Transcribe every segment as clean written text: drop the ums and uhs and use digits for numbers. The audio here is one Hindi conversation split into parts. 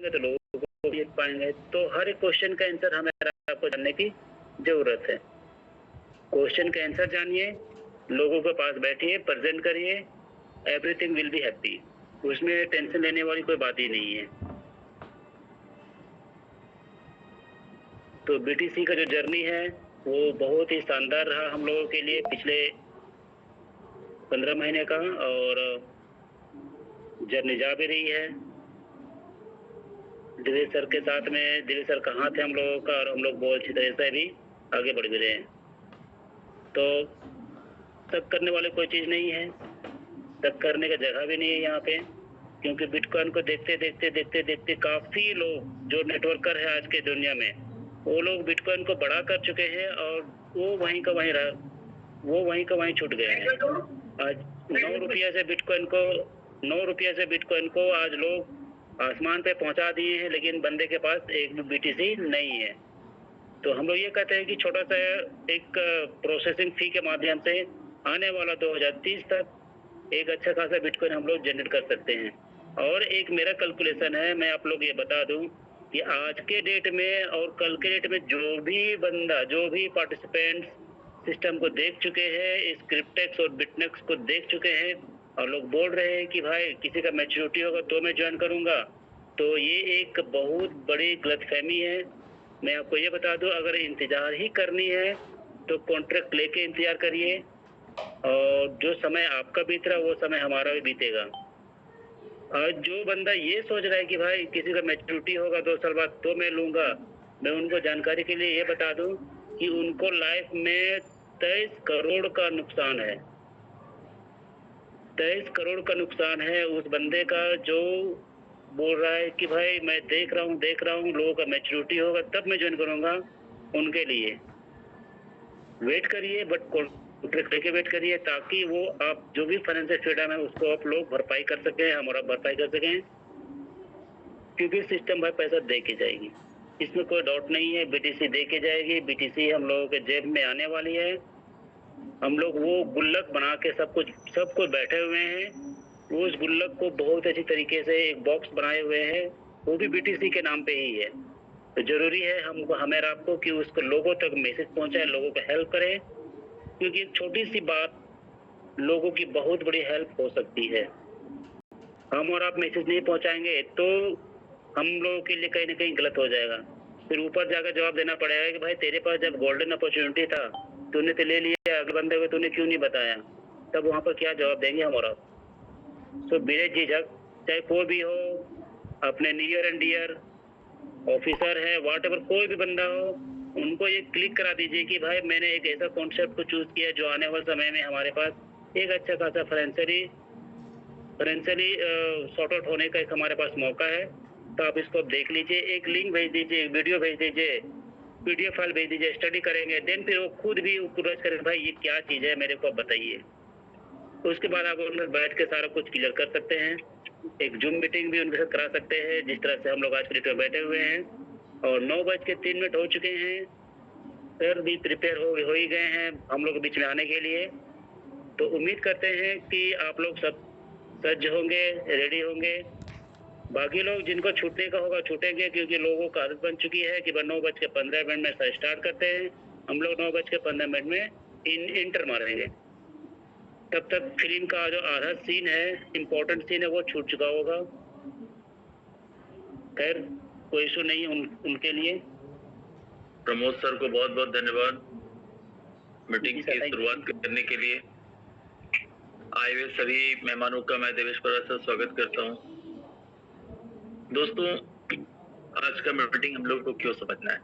तो लोगों को जीत पाएंगे। तो हर एक क्वेश्चन का आंसर हमें आपको जानने की जरूरत है। क्वेश्चन का आंसर जानिए, लोगों के पास बैठिए, प्रेजेंट करिए, एवरीथिंग विल बी हैप्पी। उसमें टेंशन लेने वाली कोई बात ही नहीं है। तो बीटीसी का जो जर्नी है वो बहुत ही शानदार रहा हम लोगों के लिए पिछले 15 महीने का, और जर्नी जा भी रही है। दिलीप सर के साथ में, दिलीप सर का हाथ है हम लोगों का, और हम लोग बहुत अच्छी तरह से भी आगे बढ़ भी रहे हैं। तो तक करने वाले कोई चीज़ नहीं है, तक करने का जगह भी नहीं है यहाँ पे, क्योंकि बिटकॉइन को देखते देखते देखते देखते काफ़ी लोग जो नेटवर्कर है आज के दुनिया में, वो लोग बिटकॉइन को बड़ा कर चुके हैं, और वो वहीं का वहीं छूट गए हैं। आज 9 रुपये से बिटकॉइन को आज लोग आसमान पे पहुंचा दिए हैं, लेकिन बंदे के पास एक भी बीटीसी नहीं है। तो हम लोग ये कहते हैं कि छोटा सा एक प्रोसेसिंग फी के माध्यम से आने वाला 2030 तक एक अच्छा खासा बिटकॉइन हम लोग जनरेट कर सकते हैं। और एक मेरा कैलकुलेशन है, मैं आप लोग ये बता दूं कि आज के डेट में और कल के डेट में जो भी पार्टिसिपेंट्स सिस्टम को देख चुके हैं, स्क्रिप्टेक्स और बिटनेक्स को देख चुके हैं, और लोग बोल रहे हैं कि भाई किसी का मैच्योरिटी होगा तो मैं ज्वाइन करूंगा, तो ये एक बहुत बड़ी गलतफहमी है। मैं आपको ये बता दूं, अगर इंतजार ही करनी है तो कॉन्ट्रैक्ट लेके इंतजार करिए, और जो समय आपका बीत रहा है वो समय हमारा भी बीतेगा। और जो बंदा ये सोच रहा है कि भाई किसी का मैच्योरिटी होगा 2 साल बाद तो मैं लूंगा, मैं उनको जानकारी के लिए ये बता दूं कि उनको लाइफ में 23 करोड़ का नुकसान है। 23 करोड़ का नुकसान है उस बंदे का जो बोल रहा है कि भाई मैं देख रहा हूँ लोगों का मैच्योरिटी होगा तब मैं ज्वाइन करूंगा। उनके लिए वेट करिए, बट कॉन्ट्रैक्ट लेके वेट करिए, ताकि वो आप जो भी फाइनेंशियल फ्रीडम है उसको आप लोग भरपाई कर सकें, हम और आप भरपाई कर सकें, क्योंकि सिस्टम भाई पैसा दे के जाएगी, इसमें कोई डाउट नहीं है। बीटीसी दे के जाएगी, बीटीसी हम लोगों के जेब में आने वाली है। हम लोग वो गुल्लक बना के सब कुछ बैठे हुए हैं, उस गुल्लक को बहुत अच्छी तरीके से एक बॉक्स बनाए हुए हैं, वो भी बीटीसी के नाम पे ही है। तो जरूरी है हमें आपको कि उसको लोगों तक मैसेज पहुंचाए, लोगों को हेल्प करें, क्योंकि एक छोटी सी बात लोगों की बहुत बड़ी हेल्प हो सकती है। हम और आप मैसेज नहीं पहुंचाएंगे तो हम लोगों के लिए कहीं ना कहीं गलत हो जाएगा, फिर ऊपर जाकर जवाब देना पड़ेगा कि भाई तेरे पास जब गोल्डन अपॉर्चुनिटी था तूने तो ले लिया, अगले बंदे को तूने क्यों नहीं बताया, तब वहाँ पर क्या जवाब देंगे हम और आप। तो बिना झिझक, चाहे कोई भी हो, अपने नियर एंड डियर ऑफिसर है, व्हाटएवर कोई भी बंदा हो, उनको ये क्लिक करा दीजिए कि भाई मैंने एक ऐसा कॉन्सेप्ट को चूज किया जो आने वाले समय में हमारे पास एक अच्छा खासा फाइनेंशियली सॉर्ट आउट होने का एक हमारे पास मौका है। तो आप इसको देख लीजिए, एक लिंक भेज दीजिए, एक वीडियो भेज दीजिए, पीडीएफ फाइल भेज दीजिए, स्टडी करेंगे, देन फिर वो खुद भी क्वेश्चन करेंगे भाई ये क्या चीज़ है मेरे को बताइए। उसके बाद आप उनमें बैठ के सारा कुछ क्लियर कर सकते हैं। एक जूम मीटिंग भी उनके साथ करा सकते हैं, जिस तरह से हम लोग आज के डेट में बैठे हुए हैं। और 9:03 हो चुके हैं, सर भी प्रिपेयर हो ही गए हैं हम लोग के बीच में आने के लिए। तो उम्मीद करते हैं कि आप लोग सब सज्ज होंगे, रेडी होंगे। बाकी लोग जिनको छूटने का होगा छूटेंगे, क्योंकि लोगों का आदत बन चुकी है कि 9:15 में स्टार्ट करते हैं, हम लोग 9:15 में इंटर मारेंगे। तब तक फिल्म का जो आधा सीन है, इम्पोर्टेंट सीन है, वो छूट चुका होगा। खैर कोई इशू नहीं उनके लिए। प्रमोद सर को बहुत बहुत धन्यवाद मीटिंग की शुरुआत करने के लिए। आए हुए सभी मेहमानों का मैं देवेश परा से स्वागत करता हूं। दोस्तों, आज का मीटिंग हम लोग को क्यों समझना है,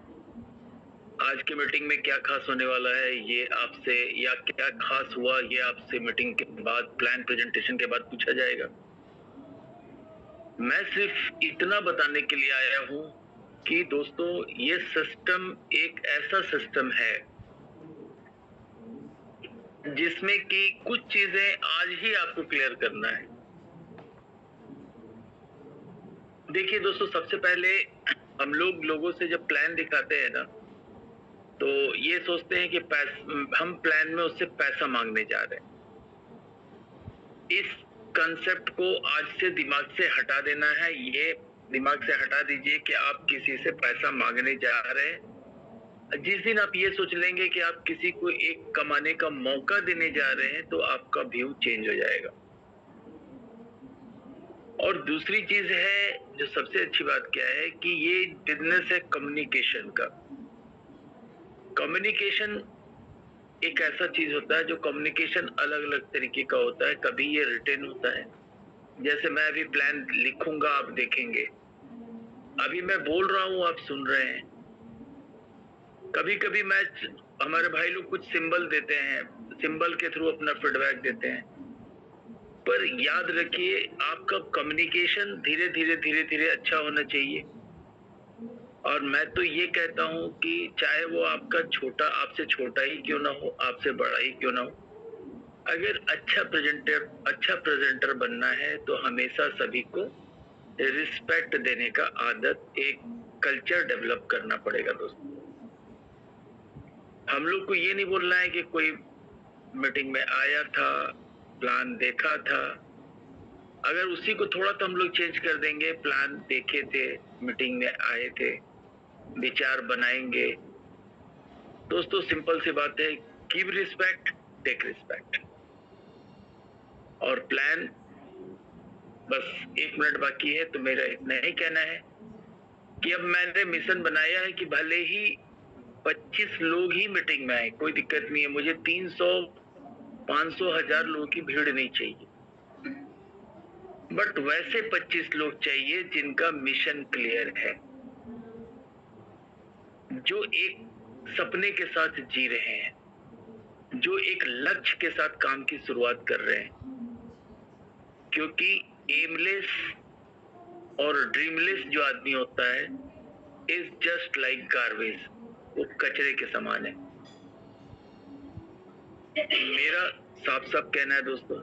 आज की मीटिंग में क्या खास होने वाला है, ये आपसे, या क्या खास हुआ ये आपसे मीटिंग के बाद, प्लान प्रेजेंटेशन के बाद पूछा जाएगा। मैं सिर्फ इतना बताने के लिए आया हूं कि दोस्तों ये सिस्टम एक ऐसा सिस्टम है जिसमें कि कुछ चीजें आज ही आपको क्लियर करना है। देखिए दोस्तों, सबसे पहले हम लोगों से जब प्लान दिखाते हैं ना, तो ये सोचते हैं कि हम प्लान में उससे पैसा मांगने जा रहे हैं। इस कंसेप्ट को आज से दिमाग से हटा देना है। ये दिमाग से हटा दीजिए कि आप किसी से पैसा मांगने जा रहे हैं। जिस दिन आप ये सोच लेंगे कि आप किसी को एक कमाने का मौका देने जा रहे हैं तो आपका व्यू चेंज हो जाएगा। और दूसरी चीज है, जो सबसे अच्छी बात क्या है कि ये बिजनेस है कम्युनिकेशन का। कम्युनिकेशन एक ऐसा चीज होता है जो कम्युनिकेशन अलग अलग तरीके का होता है। कभी ये रिटन होता है, जैसे मैं अभी प्लान लिखूंगा, आप देखेंगे। अभी मैं बोल रहा हूँ, आप सुन रहे हैं। कभी कभी हमारे भाई लोग कुछ सिंबल देते हैं, सिंबल के थ्रू अपना फीडबैक देते हैं। पर याद रखिए, आपका कम्युनिकेशन धीरे धीरे अच्छा होना चाहिए। और मैं तो ये कहता हूँ कि चाहे वो आपका आपसे छोटा ही क्यों ना हो, आपसे बड़ा ही क्यों ना हो, अगर अच्छा प्रेजेंटर बनना है तो हमेशा सभी को रिस्पेक्ट देने का आदत, एक कल्चर डेवलप करना पड़ेगा दोस्तों। हम लोग को ये नहीं बोलना है कि कोई मीटिंग में आया था, प्लान देखा था, अगर उसी को थोड़ा तो हम लोग चेंज कर देंगे, प्लान देखे थे, मीटिंग में आए थे, विचार बनाएंगे। दोस्तों सिंपल सी बात है, गिव रिस्पेक्ट, टेक रिस्पेक्ट। और प्लान, बस 1 मिनट बाकी है तो मेरा इतना ही कहना है कि अब मैंने मिशन बनाया है कि भले ही 25 लोग ही मीटिंग में आए, कोई दिक्कत नहीं है। मुझे 300, 500, 1000 लोगों की भीड़ नहीं चाहिए, बट वैसे 25 लोग चाहिए जिनका मिशन क्लियर है, जो एक सपने के साथ जी रहे हैं, जो एक लक्ष्य के साथ काम की शुरुआत कर रहे हैं। क्योंकि एमलेस और ड्रीमलेस जो आदमी होता है इज जस्ट लाइक गार्बेज, वो कचरे के समान है। मेरा साफ साफ कहना है दोस्तों,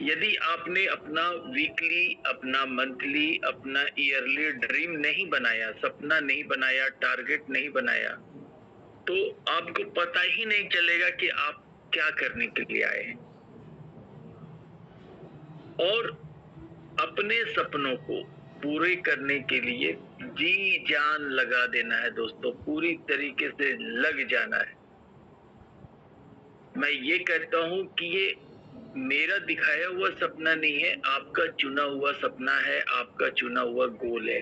यदि आपने अपना वीकली, अपना मंथली, अपना ईयरली ड्रीम नहीं बनाया, सपना नहीं बनाया, टारगेट नहीं बनाया, तो आपको पता ही नहीं चलेगा कि आप क्या करने के लिए आए हैं। और अपने सपनों को पूरे करने के लिए जी जान लगा देना है दोस्तों, पूरी तरीके से लग जाना है। मैं ये कहता हूं कि ये मेरा दिखाया हुआ सपना नहीं है, आपका चुना हुआ सपना है, आपका चुना हुआ गोल है।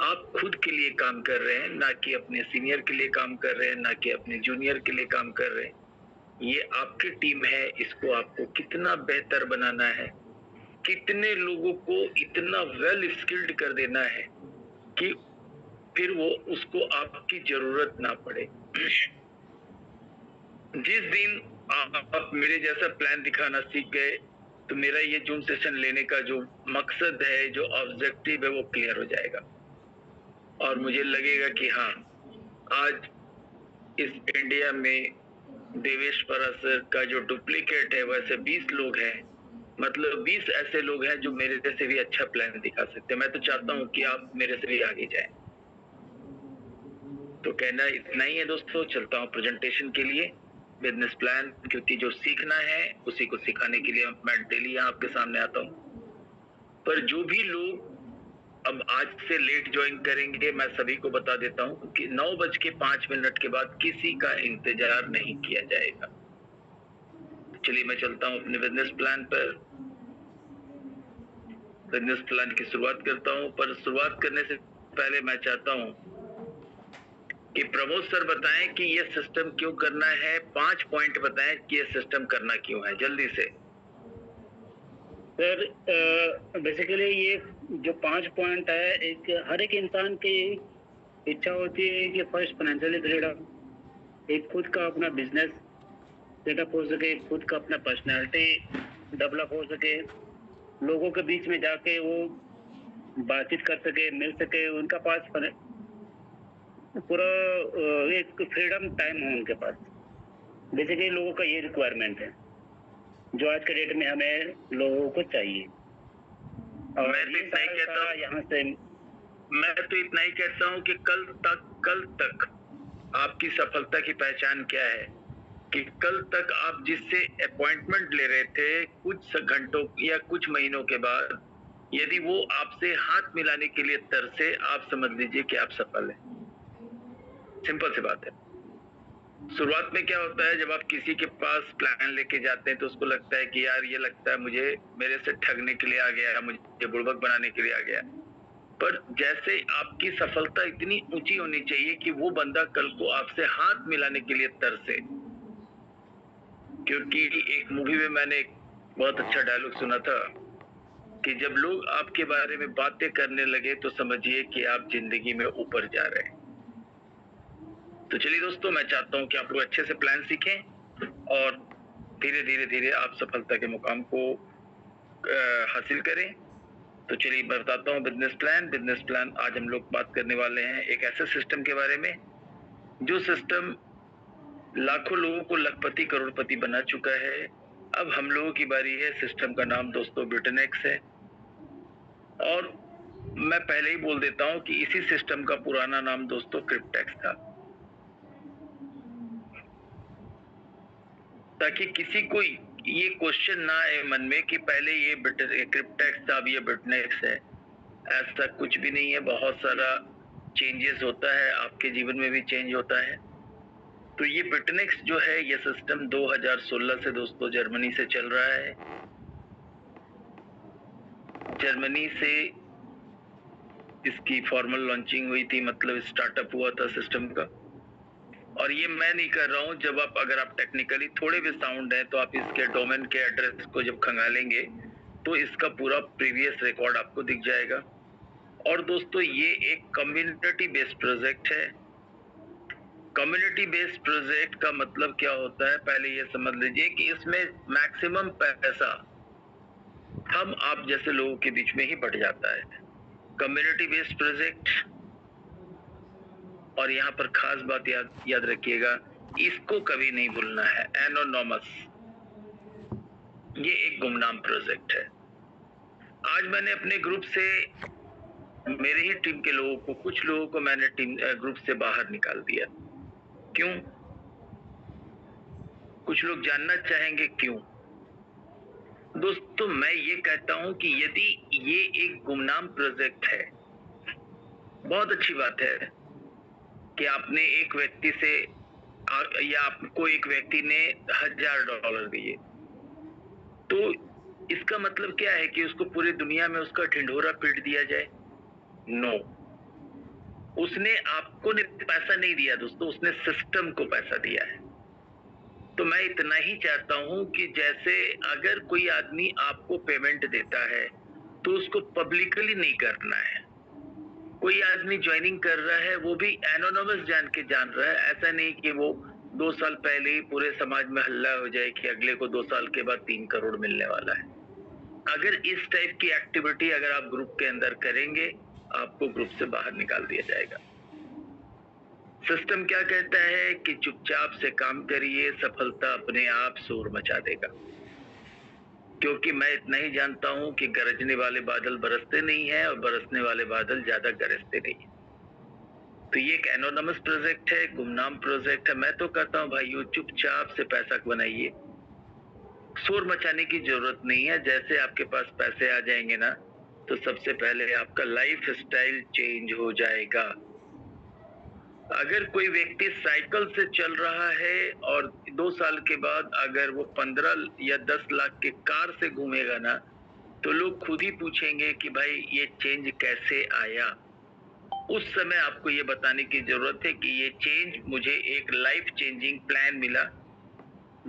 आप खुद के लिए काम कर रहे हैं, ना कि अपने सीनियर के लिए काम कर रहे हैं, ना कि अपने जूनियर के लिए काम कर रहे हैं। ये आपकी टीम है, इसको आपको कितना बेहतर बनाना है, कितने लोगों को इतना वेल स्किल्ड कर देना है कि फिर वो उसको आपकी जरूरत ना पड़े। जिस दिन आप मेरे जैसा प्लान दिखाना सीख गए तो मेरा ये जूम सेशन लेने का जो मकसद है, जो ऑब्जेक्टिव है, वो क्लियर हो जाएगा। और मुझे लगेगा कि हाँ, आज इस इंडिया में देवेश पराशर का जो डुप्लीकेट है वैसे 20 लोग हैं, मतलब 20 ऐसे लोग हैं जो मेरे से भी अच्छा प्लान दिखा सकते हैं। मैं तो चाहता हूँ कि आप मेरे से भी आगे जाएं। तो कहना इतना ही है दोस्तों, चलता हूँ प्रेजेंटेशन के लिए बिजनेस प्लान, क्योंकि जो सीखना है उसी को सिखाने के लिए मैं डेली आपके सामने आता हूँ। पर जो भी लोग अब आज से लेट ज्वाइन करेंगे, मैं सभी को बता देता हूँ कि 9:05 के बाद किसी का इंतजार नहीं किया जाएगा। चलिए मैं चलता हूँ अपने बिजनेस प्लान पर। बिजनेस प्लान की शुरुआत करता हूँ, पर शुरुआत करने से पहले मैं चाहता हूँ कि प्रमोद सर बताएं कि ये सिस्टम क्यों करना है। 5 पॉइंट बताएं कि ये सिस्टम करना क्यों है, जल्दी से। सर बेसिकली ये जो 5 पॉइंट है, एक हर एक इंसान की इच्छा होती है कि फर्स्ट फाइनेंशियली फ्रीडम, एक खुद का अपना बिजनेस सेटअप हो सके, खुद का अपना पर्सनैलिटी डेवलप हो सके, लोगों के बीच में जाके वो बातचीत कर सके, मिल सके, उनका पास पूरा एक फ्रीडम टाइम हो उनके पास। बेसिकली लोगों का ये रिक्वायरमेंट है जो आज के डेट में हमें लोगों को चाहिए। और मैं तो इतना ही कहता हूँ, यहाँ से मैं तो इतना ही कहता हूँ कि कल तक आपकी सफलता की पहचान क्या है कि कल तक आप जिससे अपॉइंटमेंट ले रहे थे, कुछ घंटों या कुछ महीनों के बाद यदि वो आपसे हाथ मिलाने के लिए तरसे, आप समझ लीजिए कि आप सफल हैं। सिंपल सी बात है। शुरुआत में क्या होता है, जब आप किसी के पास प्लान लेके जाते हैं तो उसको लगता है कि यार ये लगता है मुझे मेरे से ठगने के लिए आ गया, मुझे बुड़बक बनाने के लिए आ गया। पर जैसे आपकी सफलता इतनी ऊंची होनी चाहिए कि वो बंदा कल को आपसे हाथ मिलाने के लिए तरसे। क्योंकि एक मूवी में मैंने एक बहुत अच्छा डायलॉग सुना था कि जब लोग आपके बारे में बातें करने लगे तो समझिए कि आप जिंदगी में ऊपर जा रहे हैं। तो चलिए दोस्तों, मैं चाहता हूं कि आप लोग अच्छे से प्लान सीखें और धीरे धीरे धीरे आप सफलता के मुकाम को हासिल करें। तो चलिए मैं बताता हूँ बिजनेस प्लान। आज हम लोग बात करने वाले हैं एक ऐसे सिस्टम के बारे में जो सिस्टम लाखों लोगों को लखपति करोड़पति बना चुका है। अब हम लोगों की बारी है। सिस्टम का नाम दोस्तों बिटनेक्स है। और मैं पहले ही बोल देता हूं कि इसी सिस्टम का पुराना नाम दोस्तों क्रिप्टेक्स था, ताकि किसी को ये क्वेश्चन ना आए मन में कि पहले ये क्रिप्टेक्स था, अब ये बिटनेक्स है। ऐसा कुछ भी नहीं है। बहुत सारा चेंजेस होता है, आपके जीवन में भी चेंज होता है। तो ये बिटनेक्स जो है, ये सिस्टम 2016 से दोस्तों जर्मनी से चल रहा है। जर्मनी से इसकी फॉर्मल लॉन्चिंग हुई थी, मतलब स्टार्टअप हुआ था सिस्टम का। और ये मैं नहीं कर रहा हूं। जब अगर आप टेक्निकली थोड़े भी साउंड है तो आप इसके डोमेन के एड्रेस को जब खंगालेंगे तो इसका पूरा प्रीवियस रिकॉर्ड आपको दिख जाएगा। और दोस्तों ये एक कम्युनिटी बेस्ड प्रोजेक्ट है। कम्युनिटी बेस्ड प्रोजेक्ट का मतलब क्या होता है, पहले ये समझ लीजिए कि इसमें मैक्सिमम पैसा हम आप जैसे लोगों के बीच में ही बढ़ जाता है। Community based project. और यहाँ पर खास बात याद रखिएगा, इसको कभी नहीं भूलना है, एनोनोमस। ये एक गुमनाम प्रोजेक्ट है। आज मैंने अपने ग्रुप से, मेरे ही टीम के लोगों को, कुछ लोगों को मैंने टीम ग्रुप से बाहर निकाल दिया। क्यों? कुछ लोग जानना चाहेंगे क्यों। दोस्तों मैं ये कहता हूं कि यदि ये एक गुमनाम प्रोजेक्ट है, बहुत अच्छी बात है कि आपने एक व्यक्ति से या आपको एक व्यक्ति ने $1000 दिए, तो इसका मतलब क्या है कि उसको पूरी दुनिया में उसका ढिंढोरा पीट दिया जाए? नो, उसने आपको पैसा नहीं दिया दोस्तों, उसने सिस्टम को पैसा दिया है। तो मैं इतना ही चाहता हूं कि जैसे अगर कोई आदमी आपको पेमेंट देता है तो उसको पब्लिकली नहीं करना है। कोई आदमी ज्वाइनिंग कर रहा है वो भी एनोनिमस जान रहा है। ऐसा नहीं कि वो 2 साल पहले ही पूरे समाज में हल्ला हो जाए कि अगले को 2 साल के बाद 3 करोड़ मिलने वाला है। अगर इस टाइप की एक्टिविटी अगर आप ग्रुप के अंदर करेंगे, आपको ग्रुप से बाहर निकाल दिया जाएगा। सिस्टम क्या कहता है कि चुपचाप से काम करिए, सफलता अपने आप शोर मचा देगा। क्योंकि मैं इतना ही जानता हूं कि गरजने वाले बादल बरसते नहीं है और बरसने वाले बादल ज्यादा गरजते नहीं है। तो ये एक एनोनिमस प्रोजेक्ट है, गुमनाम प्रोजेक्ट है। मैं तो कहता हूं भाइयों, चुपचाप से पैसा बनाइए, शोर मचाने की जरूरत नहीं है। जैसे आपके पास पैसे आ जाएंगे ना, तो सबसे पहले आपका लाइफ स्टाइल चेंज हो जाएगा। अगर कोई व्यक्ति साइकिल से चल रहा है और 2 साल के बाद अगर वो 15 या 10 लाख के कार से घूमेगा ना, तो लोग खुद ही पूछेंगे कि भाई ये चेंज कैसे आया। उस समय आपको ये बताने की जरूरत है कि ये चेंज मुझे एक लाइफ चेंजिंग प्लान मिला,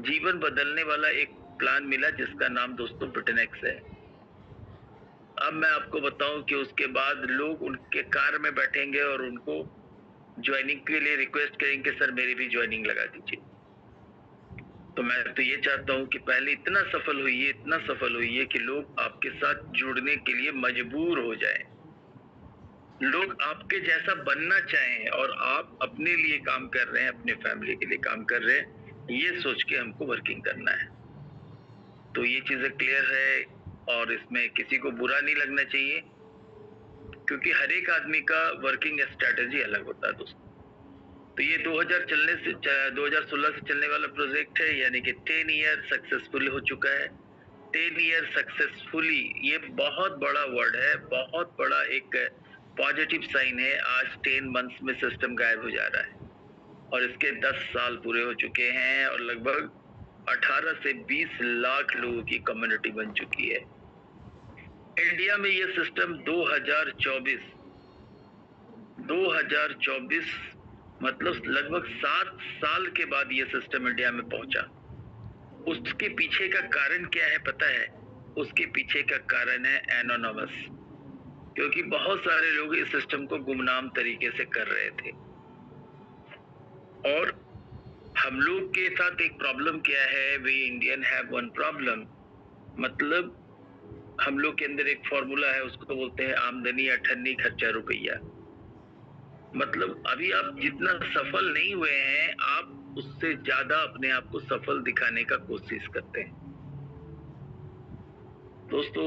जीवन बदलने वाला एक प्लान मिला, जिसका नाम दोस्तों बिटनेक्स है। अब मैं आपको बताऊं कि उसके बाद लोग उनके कार में बैठेंगे और उनको ज्वाइनिंग के लिए रिक्वेस्ट करेंगे, सर मेरी भी ज्वाइनिंग लगा दीजिए। तो मैं तो ये चाहता हूं कि पहले इतना सफल हुई है कि लोग आपके साथ जुड़ने के लिए मजबूर हो जाएं। लोग आपके जैसा बनना चाहें और आप अपने लिए काम कर रहे हैं, अपने फैमिली के लिए काम कर रहे हैं, ये सोच के हमको वर्किंग करना है। तो ये चीजें क्लियर है और इसमें किसी को बुरा नहीं लगना चाहिए, क्योंकि हर एक आदमी का वर्किंग स्ट्रेटेजी अलग होता है दोस्तों। तो ये 2016 से चलने वाला प्रोजेक्ट है, यानी कि 10 ईयर सक्सेसफुल हो चुका है। 10 ईयर सक्सेसफुली, ये बहुत बड़ा वर्ड है, बहुत बड़ा एक पॉजिटिव साइन है। आज 10 मंथ्स में सिस्टम गायब हो जा रहा है और इसके 10 साल पूरे हो चुके हैं और लगभग 18 से 20 लाख लोगों की कम्युनिटी बन चुकी है। इंडिया में ये सिस्टम 2024 मतलब लगभग 7 साल के बाद ये सिस्टम इंडिया में पहुंचा। उसके पीछे का कारण क्या है पता है? उसके पीछे का कारण है एनोनिमस, क्योंकि बहुत सारे लोग इस सिस्टम को गुमनाम तरीके से कर रहे थे। और हम लोग के साथ एक प्रॉब्लम क्या है? We Indian have one problem, मतलब हम लोग के अंदर एक फॉर्मूला है, उसको बोलते हैं आमदनी अठन्नी खर्चा रुपया। मतलब अभी आप जितना सफल नहीं हुए हैं, आप उससे ज्यादा अपने आप को सफल दिखाने का कोशिश करते हैं। दोस्तों,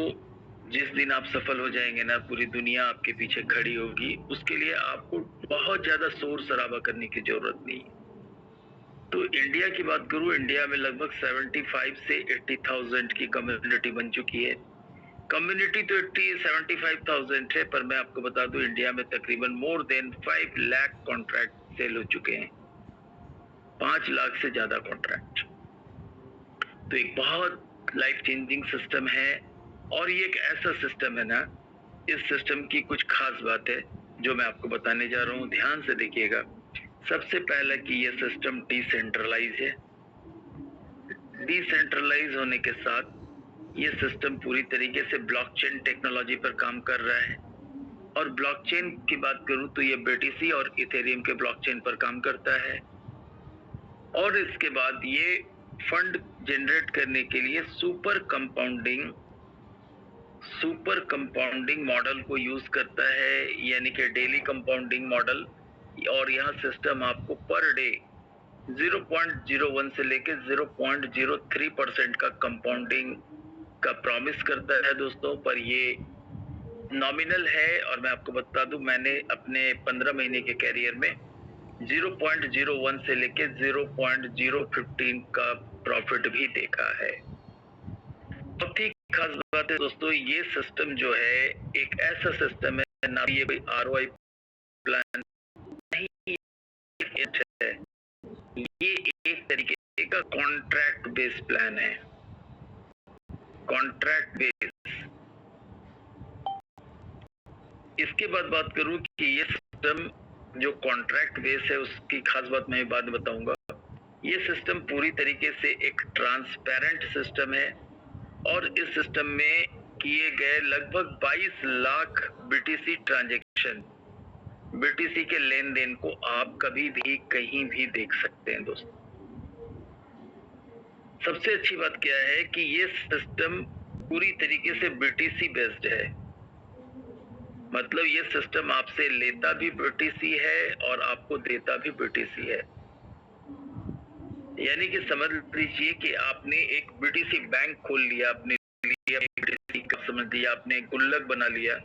जिस दिन आप सफल हो जाएंगे ना, पूरी दुनिया आपके पीछे खड़ी होगी। उसके लिए आपको बहुत ज्यादा शोर शराबा करने की जरूरत नहीं है। तो इंडिया की बात करूं, इंडिया में लगभग 75 से 80,000 की कम्युनिटी बन चुकी है। कम्युनिटी तो 75,000 है, पर मैं आपको बता दूं इंडिया में तकरीबन more than 5 lakh contract sell हो चुके हैं, 5 लाख से ज्यादा कॉन्ट्रैक्ट। तो एक बहुत लाइफ चेंजिंग सिस्टम है और ये एक ऐसा सिस्टम है ना, इस सिस्टम की कुछ खास बात है जो मैं आपको बताने जा रहा हूँ। ध्यान से देखिएगा। सबसे पहला कि ये सिस्टम डिसेंट्रलाइज है। डिसेंट्रलाइज होने के साथ ये सिस्टम पूरी तरीके से ब्लॉकचेन टेक्नोलॉजी पर काम कर रहा है। और ब्लॉकचेन की बात करूं तो ये BTC और इथेरियम के ब्लॉकचेन पर काम करता है। और इसके बाद ये फंड जनरेट करने के लिए सुपर कंपाउंडिंग मॉडल को यूज करता है, यानी कि डेली कंपाउंडिंग मॉडल। और यहाँ सिस्टम आपको पर डे 0.01 से लेके 0.03% का कंपाउंडिंग का प्रॉमिस करता है दोस्तों। पर ये नॉमिनल है और मैं आपको बता दूं, मैंने अपने 15 महीने के कैरियर में 0.01 से लेके 0.015 का प्रॉफिट भी देखा है। बहुत ही खास बात है दोस्तों, ये सिस्टम जो है एक ऐसा सिस्टम है ना, ये कोई ROI प्लान नहीं है, ये एक तरीके का कॉन्ट्रैक्ट बेस्ड प्लान है। Contract base. इसके बाद बात करूं कि ये सिस्टम जो कॉन्ट्रैक्ट बेस है, उसकी खास बात मैं बाद में बताऊंगा। ये सिस्टम पूरी तरीके से एक ट्रांसपेरेंट सिस्टम है और इस सिस्टम में किए गए लगभग 22 लाख BTC ट्रांजैक्शन, BTC के लेन देन को आप कभी भी कहीं भी देख सकते हैं दोस्तों। सबसे अच्छी बात क्या है कि ये सिस्टम पूरी तरीके से BTC बेस्ड है। मतलब ये सिस्टम आपसे लेता भी BTC है और आपको देता भी BTC है। यानी कि समझ लीजिए कि आपने एक BTC बैंक खोल लिया अपने लिए, BTC का समझ लिया, आपने एक गुल्लक बना लिया।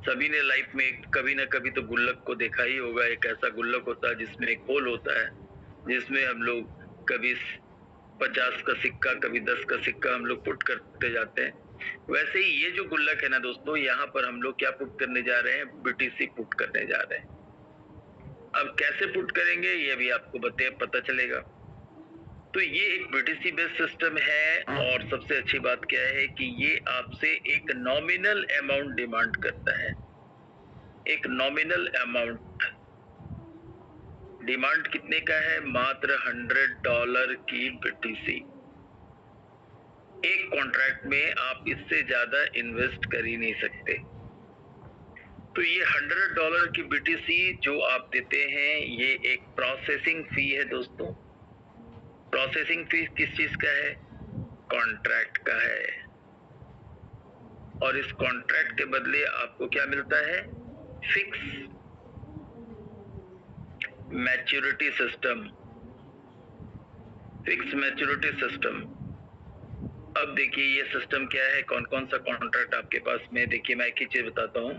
सभी ने लाइफ में कभी ना कभी तो गुल्लक को देखा ही होगा। एक ऐसा गुल्लक होता है जिसमें एक होल होता है, जिसमें हम लोग कभी 50 का सिक्का, कभी 10 का सिक्का हम लोग पुट करते जाते हैं। वैसे ही ये जो गुल्लक है ना दोस्तों, यहाँ पर हम लोग क्या पुट करने जा रहे हैं? BTC पुट करने जा रहे हैं। अब कैसे पुट करेंगे ये भी आपको पता चलेगा। तो ये एक BTC बेस्ड सिस्टम है और सबसे अच्छी बात क्या है कि ये आपसे एक नॉमिनल अमाउंट डिमांड करता है। एक नॉमिनल अमाउंट डिमांड कितने का है? मात्र $100 की BTC। एक कॉन्ट्रैक्ट में आप इससे ज्यादा इन्वेस्ट कर ही नहीं सकते। तो ये $100 की BTC जो आप देते हैं, ये एक प्रोसेसिंग फी है दोस्तों। प्रोसेसिंग फी किस चीज का है? कॉन्ट्रैक्ट का है। और इस कॉन्ट्रैक्ट के बदले आपको क्या मिलता है? Fix maturity system. Fix maturity system. अब देखिए ये सिस्टम क्या है, कौन कौन सा कॉन्ट्रैक्ट आपके पास में। देखिए मैं एक ही चीज बताता हूँ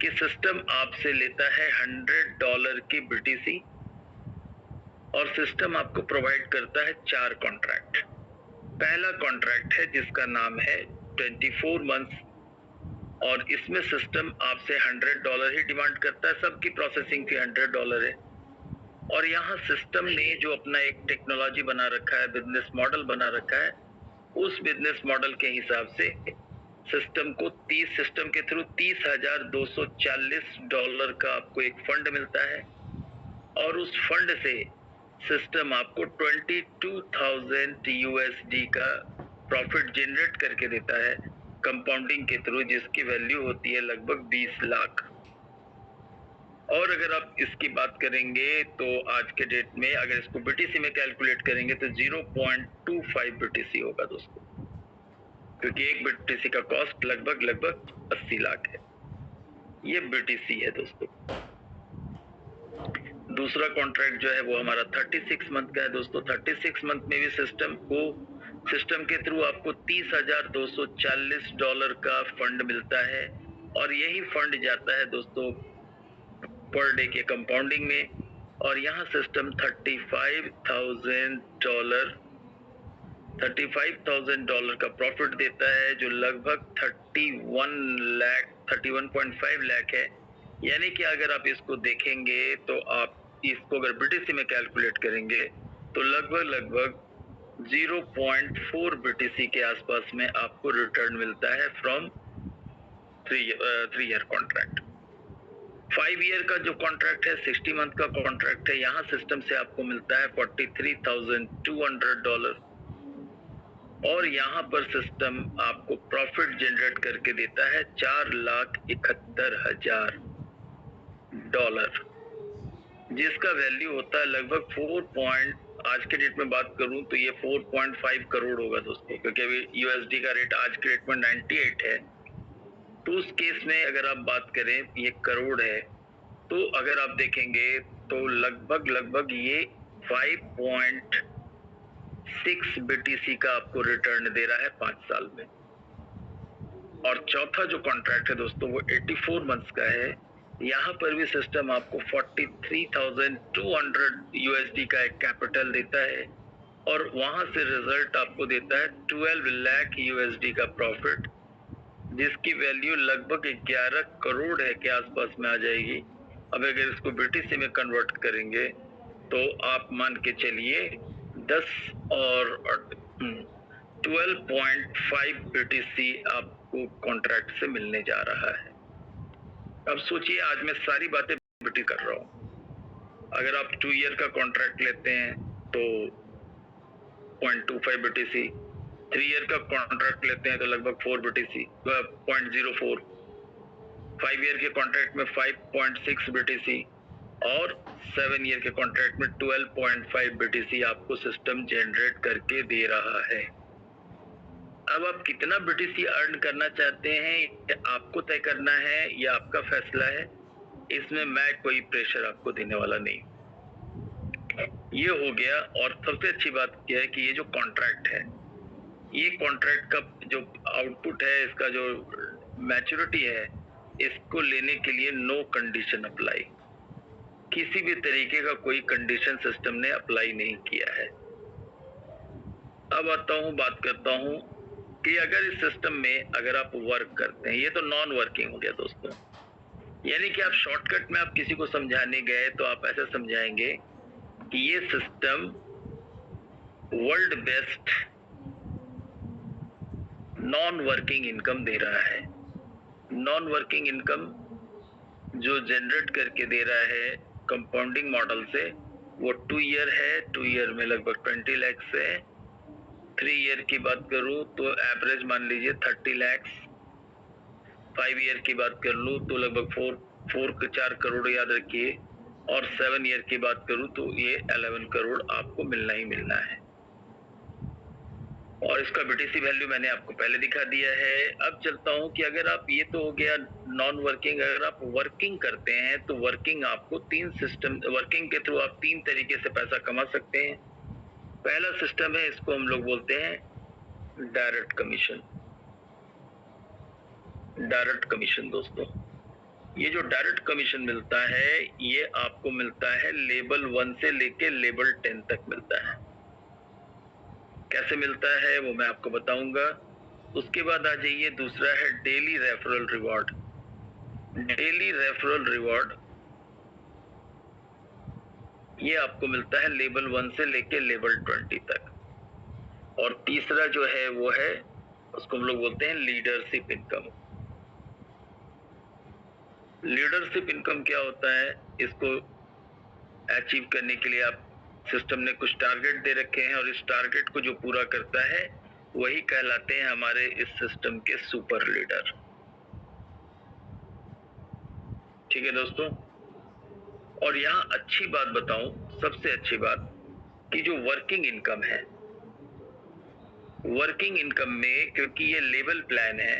कि सिस्टम आपसे लेता है $100 की BTC और सिस्टम आपको प्रोवाइड करता है 4 कॉन्ट्रैक्ट। पहला कॉन्ट्रैक्ट है जिसका नाम है 24 मंथ्स, और इसमें सिस्टम आपसे $100 ही डिमांड करता है। सबकी प्रोसेसिंग फी $100 है। और यहाँ सिस्टम ने जो अपना एक टेक्नोलॉजी बना रखा है, बिजनेस मॉडल बना रखा है, उस बिजनेस मॉडल के हिसाब से सिस्टम के थ्रू $30,240 का आपको एक फंड मिलता है, और उस फंड से सिस्टम आपको 22,000 USD का प्रॉफिट जनरेट करके देता है कंपाउंडिंग के थ्रू, जिसकी वैल्यू होती है लगभग 20 लाख। और अगर आप इसकी बात करेंगे तो आज के डेट में अगर इसको BTC में कैलकुलेट करेंगे तो 0.25 BTC होगा दोस्तों, क्योंकि एक BTC का कॉस्ट लगभग 80 लाख है। ये BTC है दोस्तों। दूसरा कॉन्ट्रैक्ट जो है वो हमारा 36 मंथ का है दोस्तों। 36 मंथ में भी सिस्टम के थ्रू आपको $30,240 का फंड मिलता है, और यही फंड जाता है दोस्तों पर डे के कंपाउंडिंग में। और यहाँ सिस्टम $35,000 का प्रॉफिट देता है, जो लगभग 31.5 लाख है। यानी कि अगर आप इसको देखेंगे तो आप इसको अगर BTC में कैलकुलेट करेंगे तो लगभग 0.4 BTC के आसपास में आपको रिटर्न मिलता है फ्रॉम 3 ईयर कॉन्ट्रैक्ट। 5 ईयर का जो कॉन्ट्रैक्ट है 60 मंथ का कॉन्ट्रैक्ट है, यहाँ सिस्टम से आपको मिलता है $43,200, और यहाँ पर सिस्टम आपको प्रॉफिट जनरेट करके देता है $4,71,000, जिसका वैल्यू होता है लगभग आज के डेट में बात करूं तो ये 4.5 करोड़ होगा दोस्तों, क्योंकि अभी USD का रेट आज के डेट में 98 है। तो उस केस में अगर आप बात करें ये करोड़ है, तो अगर आप देखेंगे तो लगभग ये 5.6 BTC का आपको रिटर्न दे रहा है 5 साल में। और चौथा जो कॉन्ट्रैक्ट है दोस्तों वो 84 मंथ्स का है। यहाँ पर भी सिस्टम आपको 43,200 USD का एक कैपिटल देता है, और वहां से रिजल्ट आपको देता है 12 लाख USD का प्रॉफिट, जिसकी वैल्यू लगभग 11 करोड़ है के आसपास में आ जाएगी। अब अगर इसको BTC में कन्वर्ट करेंगे तो आप मान के चलिए 10 और 12.5 BTC आपको कॉन्ट्रैक्ट से मिलने जा रहा है। अब सोचिए, आज मैं सारी बातें BTC कर रहा हूँ। अगर आप 2 ईयर का कॉन्ट्रैक्ट लेते हैं तो 0.25 BTC, 3 ईयर का कॉन्ट्रैक्ट लेते हैं तो लगभग 4 BTC 0.04, 5 ईयर के कॉन्ट्रैक्ट में 5.6 BTC, और 7 ईयर के कॉन्ट्रैक्ट में 12.5 BTC आपको सिस्टम जनरेट करके दे रहा है। अब आप कितना BTC अर्न करना चाहते हैं आपको तय करना है, यह आपका फैसला है। इसमें मैं कोई प्रेशर आपको देने वाला नहीं। ये हो गया। और सबसे अच्छी बात यह है कि ये जो कॉन्ट्रैक्ट है, ये कॉन्ट्रैक्ट का जो आउटपुट है, इसका जो मैच्योरिटी है, इसको लेने के लिए नो कंडीशन अप्लाई, किसी भी तरीके का कोई कंडीशन सिस्टम ने अप्लाई नहीं किया है। अब बात करता हूँ कि अगर इस सिस्टम में अगर आप वर्क करते हैं, ये तो नॉन वर्किंग हो गया दोस्तों, यानी कि आप शॉर्टकट में आप किसी को समझाने गए तो आप ऐसा समझाएंगे कि ये system world best non working income दे रहा है। नॉन वर्किंग इनकम जो जनरेट करके दे रहा है कंपाउंडिंग मॉडल से, वो 2 ईयर है। 2 ईयर में लगभग 20 लाख है। 3 ईयर की बात करूं तो एवरेज मान लीजिए 30 लाख। 5 ईयर की बात कर लूं तो लगभग 4 करोड़ याद रखिए। और 7 ईयर की बात करूं तो ये 11 करोड़ आपको मिलना ही मिलना है। और इसका BTC वैल्यू मैंने आपको पहले दिखा दिया है। अब चलता हूं कि अगर आप, ये तो हो गया नॉन वर्किंग, अगर आप वर्किंग करते हैं तो वर्किंग आपको वर्किंग के थ्रू आप 3 तरीके से पैसा कमा सकते हैं। पहला सिस्टम है, इसको हम लोग बोलते हैं डायरेक्ट कमीशन। डायरेक्ट कमीशन दोस्तों, ये जो डायरेक्ट कमीशन मिलता है, ये आपको मिलता है लेवल 1 से लेके लेवल 10 तक मिलता है। कैसे मिलता है वो मैं आपको बताऊंगा। उसके बाद आ जाइए, दूसरा है daily referral reward. Daily referral reward ये आपको मिलता है लेवल 1 से लेके लेवल 20 तक। और तीसरा जो है वो है, उसको हम लोग बोलते हैं लीडरशिप इनकम। लीडरशिप इनकम क्या होता है, इसको अचीव करने के लिए आप सिस्टम ने कुछ टारगेट दे रखे हैं और इस टारगेट को जो पूरा करता है वही कहलाते हैं हमारे इस सिस्टम के सुपर लीडर। ठीक है दोस्तों, और यहाँ अच्छी बात बताऊं, सबसे अच्छी बात कि जो वर्किंग इनकम है, वर्किंग इनकम में क्योंकि ये लेवल प्लान है,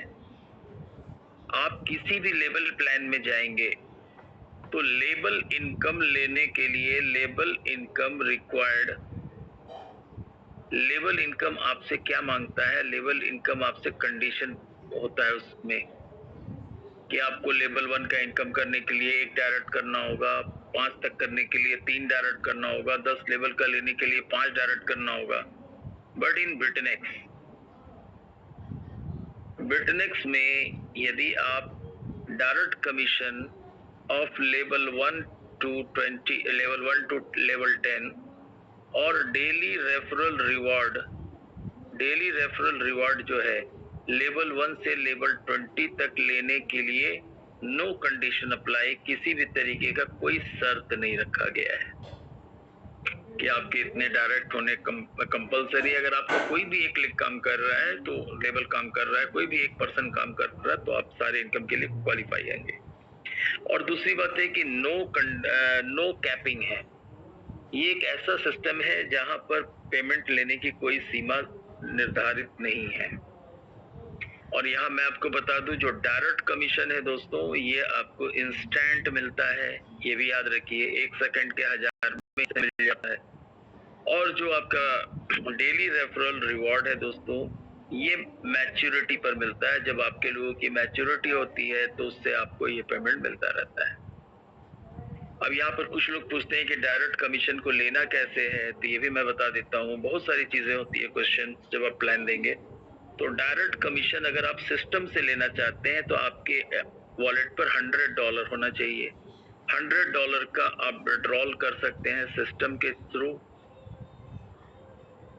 आप किसी भी लेवल प्लान में जाएंगे तो लेवल इनकम लेने के लिए level income required, level income आपसे क्या मांगता है, लेवल इनकम आपसे कंडीशन होता है उसमें कि आपको लेवल 1 का इनकम करने के लिए 1 डायरेक्ट करना होगा, 5 तक करने के लिए 3 डायरेक्ट करना होगा, 10 लेवल का लेने के लिए 5 डायरेक्ट करना होगा। बट इन बिटनेक्स में यदि आप direct commission of level 1 to 20, level 1 to level 10 और डेली रेफरल रिवॉर्ड जो है लेवल 1 से लेवल 20 तक लेने के लिए नो कंडीशन अप्लाई, किसी भी तरीके का कोई शर्त नहीं रखा गया है कि आपके इतने डायरेक्ट होने कंपलसरी। अगर आपका कोई भी एक क्लिक काम कर रहा है, तो लेवल काम कर रहा है, कोई भी एक पर्सन काम कर रहा है, तो आप सारे इनकम के लिए क्वालिफाई आएंगे। और दूसरी बात है कि नो कैपिंग है। ये एक ऐसा सिस्टम है जहां पर पेमेंट लेने की कोई सीमा निर्धारित नहीं है। और यहाँ मैं आपको बता दूं, जो डायरेक्ट कमीशन है दोस्तों, ये आपको इंस्टेंट मिलता है, ये भी याद रखिए, 1 सेकंड के 1000 में मिल जाता है। और जो आपका डेली रेफरल रिवॉर्ड है दोस्तों, ये मैच्योरिटी पर मिलता है। जब आपके लोगों की मैच्योरिटी होती है तो उससे आपको ये पेमेंट मिलता रहता है। अब यहाँ पर कुछ लोग पूछते हैं कि डायरेक्ट कमीशन को लेना कैसे है, तो ये भी मैं बता देता हूँ। बहुत सारी चीजें होती है क्वेश्चन जब आप प्लान देंगे। तो डायरेक्ट कमीशन अगर आप सिस्टम से लेना चाहते हैं तो आपके वॉलेट पर $100 होना चाहिए। $100 का आप विड्रॉल कर सकते हैं सिस्टम के थ्रू।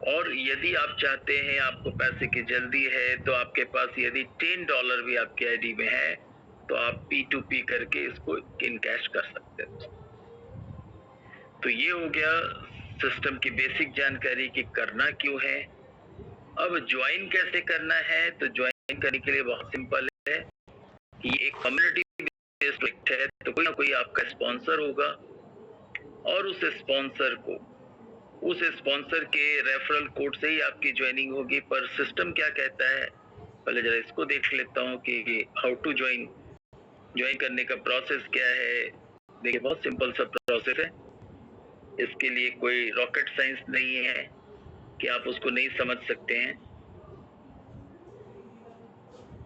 और यदि आप चाहते हैं, आपको पैसे की जल्दी है, तो आपके पास यदि $10 भी आपके आईडी में है तो आप P2P करके इसको इन कैश कर सकते हैं। तो ये हो गया सिस्टम की बेसिक जानकारी कि करना क्यों है। अब ज्वाइन कैसे करना है, तो ज्वाइन करने के लिए बहुत सिंपल है कि ये एक कम्युनिटी बेस्ड प्रोजेक्ट है, तो कोई ना कोई आपका स्पॉन्सर होगा और उस स्पॉन्सर के रेफरल कोड से ही आपकी ज्वाइनिंग होगी। पर सिस्टम क्या कहता है, पहले जरा इसको देख लेता हूँ कि हाउ टू ज्वाइन करने का प्रोसेस क्या है। देखिए, बहुत सिंपल सा प्रोसेस है, इसके लिए कोई रॉकेट साइंस नहीं है कि आप उसको नहीं समझ सकते हैं।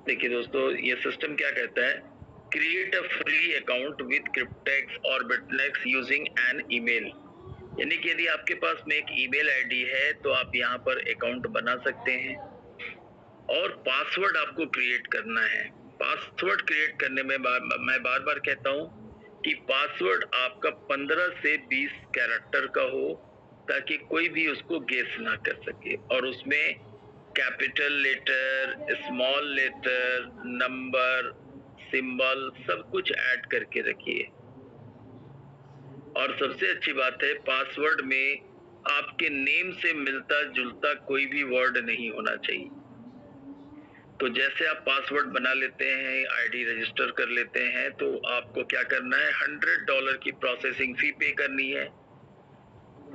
देखिए दोस्तों, ये सिस्टम क्या कहता है, create a free account with Cryptex और बिटनेक्स यूजिंग एन ईमेल। यानी कि यदि आपके पास में एक ईमेल आईडी है तो आप यहाँ पर अकाउंट बना सकते हैं और पासवर्ड आपको क्रिएट करना है। पासवर्ड क्रिएट करने में मैं बार बार कहता हूँ कि पासवर्ड आपका 15 से 20 कैरेक्टर का हो, ताकि कोई भी उसको गेस ना कर सके। और उसमें capital letter, small letter, number, symbol सब कुछ ऐड करके रखिए। और सबसे अच्छी बात है, पासवर्ड में आपके नेम से मिलता जुलता कोई भी वर्ड नहीं होना चाहिए। तो जैसे आप पासवर्ड बना लेते हैं, आईडी रजिस्टर कर लेते हैं, तो आपको क्या करना है, $100 की प्रोसेसिंग फी पे करनी है,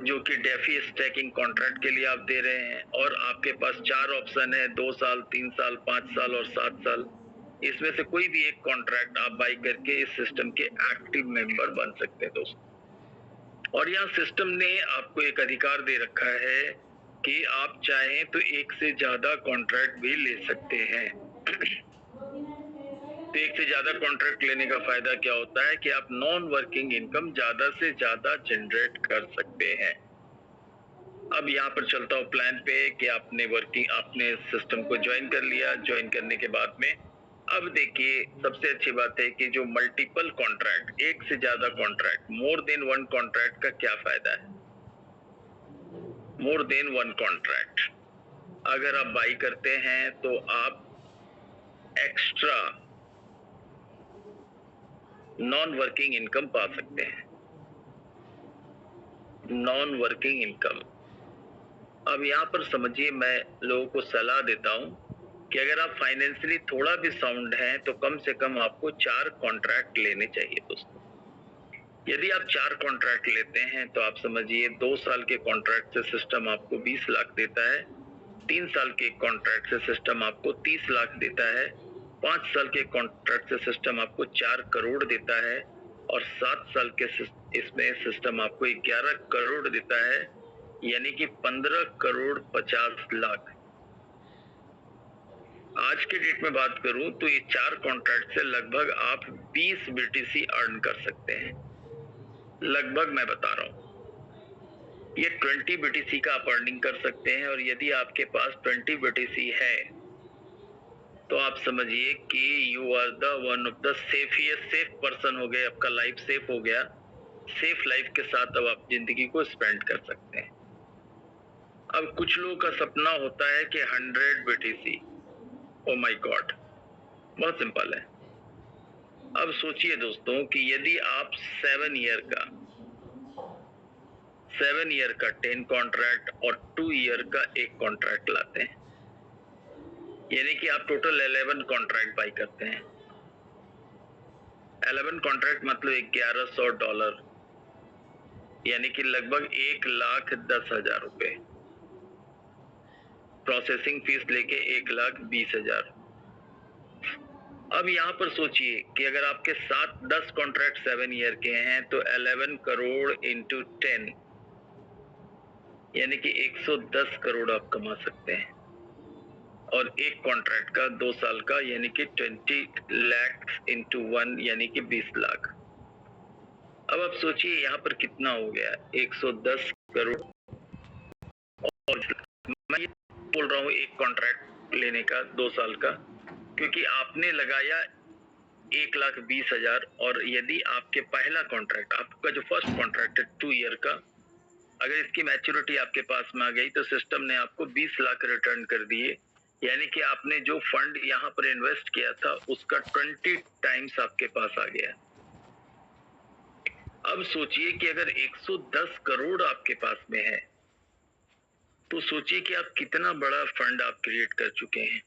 जो कि डेफी स्टैकिंग कॉन्ट्रैक्ट के लिए आप दे रहे हैं। और आपके पास 4 ऑप्शन है, 2 साल, 3 साल, 5 साल और 7 साल। इसमें से कोई भी एक कॉन्ट्रैक्ट आप बाई करके इस सिस्टम के एक्टिव मेंबर बन सकते हैं दोस्तों। और यहाँ सिस्टम ने आपको एक अधिकार दे रखा है कि आप चाहें तो एक से ज्यादा कॉन्ट्रैक्ट भी ले सकते हैं। तो एक से ज्यादा कॉन्ट्रैक्ट लेने का फायदा क्या होता है कि आप नॉन वर्किंग इनकम ज्यादा से ज्यादा जनरेट कर सकते हैं। अब यहाँ पर चलता हूँ प्लान पे कि आपने सिस्टम को ज्वाइन कर लिया। ज्वाइन करने के बाद में अब देखिए, सबसे अच्छी बात है कि जो मल्टीपल कॉन्ट्रैक्ट, एक से ज्यादा contract, more than one contract का क्या फायदा है? मोर देन वन कॉन्ट्रैक्ट अगर आप बाई करते हैं तो आप एक्स्ट्रा नॉन वर्किंग इनकम पा सकते हैं। नॉन वर्किंग इनकम, अब यहाँ पर समझिए, मैं लोगों को सलाह देता हूँ कि अगर आप फाइनेंशियली थोड़ा भी साउंड हैं तो कम से कम आपको 4 कॉन्ट्रैक्ट लेने चाहिए दोस्तों। यदि आप 4 कॉन्ट्रैक्ट लेते हैं तो आप समझिए 2 साल के कॉन्ट्रैक्ट से सिस्टम आपको 20 लाख देता है, 3 साल के कॉन्ट्रैक्ट से सिस्टम आपको 30 लाख देता है, 5 साल के कॉन्ट्रैक्ट से सिस्टम आपको 4 करोड़ देता है और 7 साल के इसमें सिस्टम आपको 11 करोड़ देता है, यानी कि 15 करोड़ 50 लाख। आज के डेट में बात करूं तो ये 4 कॉन्ट्रैक्ट से लगभग आप 20 बीटीसी अर्न कर सकते हैं। लगभग मैं बता रहा हूं, ये 20 बीटीसी का आप अर्निंग कर सकते हैं। और यदि आपके पास 20 बीटीसी है तो आप समझिए कि you are the one of the safe person हो गए, आपका लाइफ सेफ हो गया। सेफ लाइफ के साथ अब आप जिंदगी को स्पेंड कर सकते हैं। अब कुछ लोगों का सपना होता है कि 100 बीटीसी, ओ माय गॉड, बहुत सिंपल है। अब सोचिए दोस्तों कि यदि आप 7 ईयर का 10 कॉन्ट्रैक्ट और 2 ईयर का एक कॉन्ट्रैक्ट लाते हैं, यानी कि आप टोटल 11 कॉन्ट्रैक्ट बाई करते हैं। 11 कॉन्ट्रैक्ट मतलब $1100, यानी कि लगभग 1,10,000 रुपए। प्रोसेसिंग फीस लेके 1,20,000। अब यहाँ पर सोचिए कि अगर आपके 10 कॉन्ट्रैक्ट 7 ईयर के हैं तो 11 करोड़ इंटू 10, यानी कि 110 करोड़ आप कमा सकते हैं। और एक कॉन्ट्रैक्ट का 2 साल का, यानी कि 20 लाख इंटू 1, यानी कि 20 लाख। अब आप सोचिए यहाँ पर कितना हो गया, 110 करोड़। और मैं ये बोल रहा हूँ एक कॉन्ट्रैक्ट लेने का 2 साल का, क्योंकि आपने लगाया 1,20,000। और यदि आपके पहला कॉन्ट्रैक्ट, आपका जो फर्स्ट कॉन्ट्रैक्ट है 2 ईयर का, अगर इसकी मैच्योरिटी आपके पास में आ गई तो सिस्टम ने आपको 20 लाख रिटर्न कर दिए, यानी कि आपने जो फंड यहाँ पर इन्वेस्ट किया था उसका 20 टाइम्स आपके पास आ गया। अब सोचिए कि अगर 110 करोड़ आपके पास में है तो सोचिए कि आप कितना बड़ा फंड आप क्रिएट कर चुके हैं।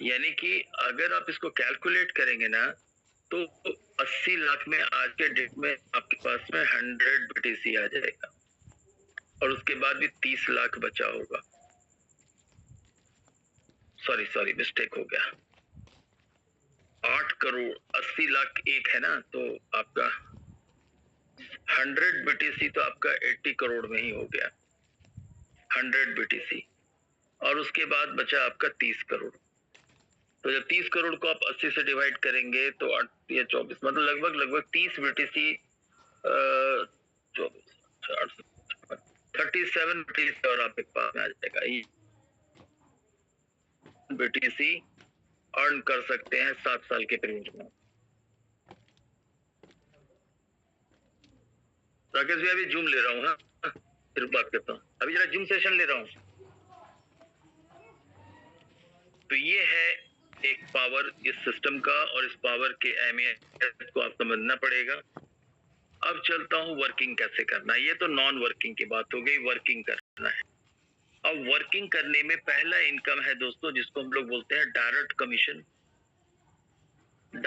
यानी कि अगर आप इसको कैलकुलेट करेंगे ना तो 80 लाख में आज के डेट में आपके पास में 100 बीटीसी आ जाएगा और उसके बाद भी 30 लाख बचा होगा। सॉरी मिस्टेक हो गया, 8 करोड़ 80 लाख एक है ना, तो आपका 100 बीटीसी तो आपका 80 करोड़ में ही हो गया, 100 बीटीसी। और उसके बाद बचा आपका 30 करोड़। तो जब 30 करोड़ को आप 80 से डिवाइड करेंगे तो 8 या 24, मतलब लगभग 30 बीटीसी, 37 बीटीसी और आपके पास में आ जाएगा। बीटीसी अर्न कर सकते हैं 7 साल के पीरियड में। राकेश भाई अभी जूम ले रहा हूँ, हाँ फिर बात करता हूँ, अभी जरा जूम सेशन ले रहा हूँ। तो ये है एक पावर इस सिस्टम का, और इस पावर के अहमियत को आप समझना पड़ेगा। अब चलता हूँ वर्किंग कैसे करना है। ये तो नॉन वर्किंग की बात हो गई, वर्किंग करना है। अब वर्किंग करने में पहला इनकम है दोस्तों जिसको हम लोग बोलते हैं डायरेक्ट कमीशन।